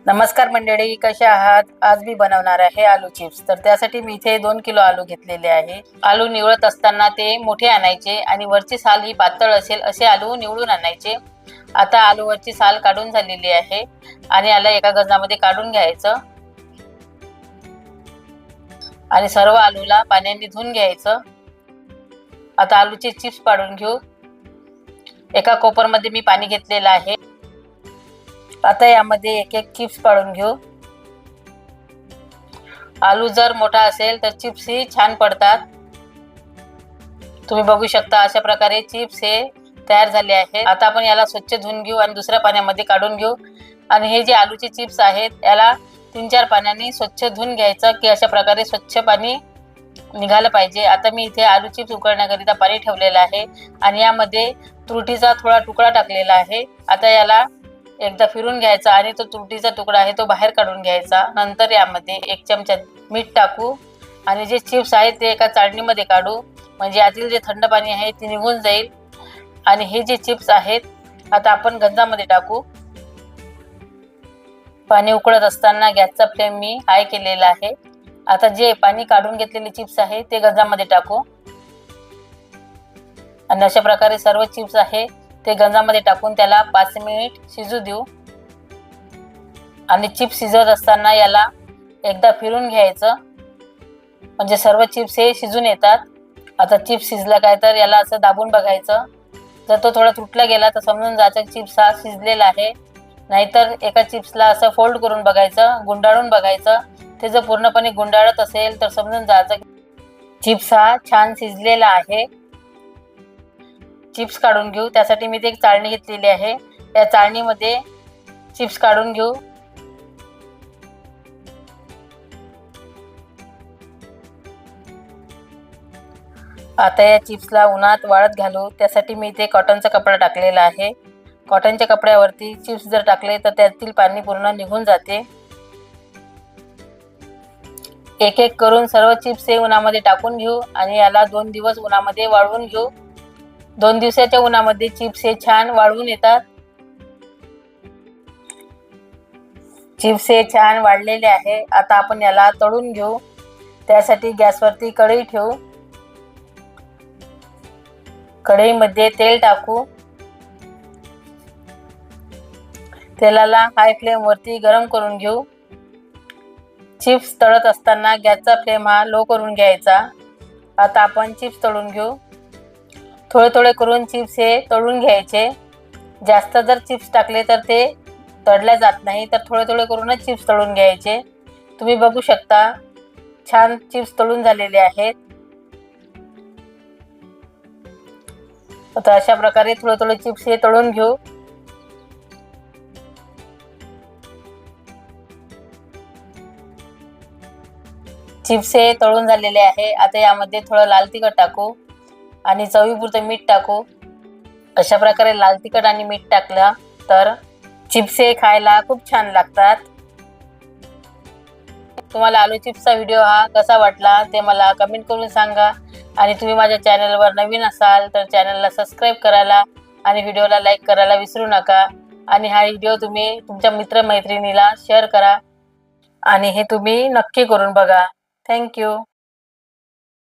नमस्कार मंडळी, कशा आहात? आज मी बनवणार आहे आलू चिप्स। तर त्यासाठी मी इथे 2 किलो आलू घेतलेले आहे। आलू निवळत असताना ते मोठे आणायचे आणि वरची साल ही पातळ असेल असे आलू निवडून आणायचे। आता आलूवरची साल काढून झालेली आहे आणि याला एका गंजामध्ये काढून घ्यायचं आणि सर्व आलूला पाण्याने धुवून घ्यायचं। आता आलूचे चिप्स पाडून घेऊ। एका कोपरमध्ये मी पाणी घेतलेलं आहे। आता यामध्ये एक एक चिप्स पाडून घेऊ। आलू जर मोठा असेल तर चिप्स ही छान पडतात। तुम्ही बघू शकता अशा प्रकारे चिप्स हे तयार झाले आहे। आता आपण याला स्वच्छ धुवून घेऊ आणि दुसऱ्या पाण्यामध्ये काढून घेऊ आणि हे जे आलूचे चिप्स आहेत याला 3-4 पाण्याने स्वच्छ धुवून घ्यायचं की अशा प्रकारे स्वच्छ पाणी निघालं पाहिजे। आता मी इथे आलू चिप्स उकळण्याकरिता पाणी ठेवलेलं आहे आणि यामध्ये तुरटीचा थोडा तुकडा टाकलेला आहे। आता याला एकदा फिरून घ्यायचा आणि तो तुरटीचा तुकडा आहे तो बाहेर काढून घ्यायचा। नंतर यामध्ये 1 चमचा मीठ टाकू आणि जे चिप्स आहेत ते एका चाळणीमध्ये काढू, म्हणजे यातील जे थंड पाणी आहे ते निघून जाईल। आणि हे जे चिप्स आहेत आता आपण गंजामध्ये टाकू। पाणी उकळत असताना गॅसचा फ्लेम मी हाय केलेला आहे। आता जे पाणी काढून घेतलेले चिप्स आहे ते गंजामध्ये टाकू आणि अशा प्रकारे सर्व चिप्स आहे ते गंजामध्ये टाकून त्याला 5 मिनिट शिजू देऊ। आणि चिप्स शिजत असताना याला एकदा फिरून घ्यायचं, म्हणजे सर्व चिप्स हे शिजून येतात। आता चिप्स शिजला काय तर याला असं दाबून बघायचं। जर तो थोडा तुटला गेला तर समजून जायचं चिप्स हा शिजलेला आहे। नाहीतर एका चिप्सला असं फोल्ड करून बघायचं, गुंडाळून बघायचं। ते जर पूर्णपणे गुंडाळत असेल तर समजून जायचं चिप्स हा छान शिजलेला आहे। चिप्स काढून घेऊ। त्यासाठी मी एक चाळणी घेतलेली आहे। त्या चाळणीमध्ये चिप्स काढून घेऊ। आता या चिप्सला उन्हात वाळत घालू। त्यासाठी मी इथे कॉटनचा कपडा टाकलेला आहे। कॉटनच्या कपड्यावरती चिप्स जर टाकले तर त्यातील पाणी पूर्ण निघून जाते। एक एक करून सर्व चिप्स हे उन्हामध्ये टाकून घेऊ आणि याला 2 दिवस उन्हामध्ये वाळवून घेऊ। 2 दिवसाच्या उन्हामध्ये चिप्स हे छान वाळवून येतात। चिप्स हे छान वाळलेले आहे। आता आपण याला तळून घेऊ। त्यासाठी गॅसवरती कढई ठेवू। कढईमध्ये तेल टाकू। तेलाला हाय फ्लेम वरती गरम करून घेऊ। चिप्स तळत असताना गॅसचा फ्लेम हा लो करून घ्यायचा। आता आपण चिप्स तळून घेऊ। थोडे थोडे करून चिप्स हे तळून घ्यायचे। जास्त जर चिप्स टाकले तर ते तळले जात नाही, तर थोडे थोडे करूनच चिप्स तळून घ्यायचे। तुम्ही बघू शकता छान चिप्स तळून झालेले आहेत। आता अशा प्रकारे थोडे थोडे चिप्स हे तळून घेऊ। चिप्स हे तळून झालेले आहे। आता यामध्ये थोडं लाल तिखट टाकू आणि चवीपुरतं मीठ टाकू। अशा प्रकारे लाल तिखट आणि मीठ टाकलं तर चिप्स हे खायला खूप छान लागतात। तुम्हाला आलू चिप्सचा व्हिडिओ हा कसा वाटला ते मला कमेंट करून सांगा। आणि तुम्ही माझ्या चॅनलवर नवीन असाल तर चॅनलला सबस्क्राईब करायला आणि व्हिडिओला लाईक करायला विसरू नका। आणि हा व्हिडिओ तुम्ही तुमच्या मित्रमैत्रिणीला शेअर करा आणि हे तुम्ही नक्की करून बघा। Thank you.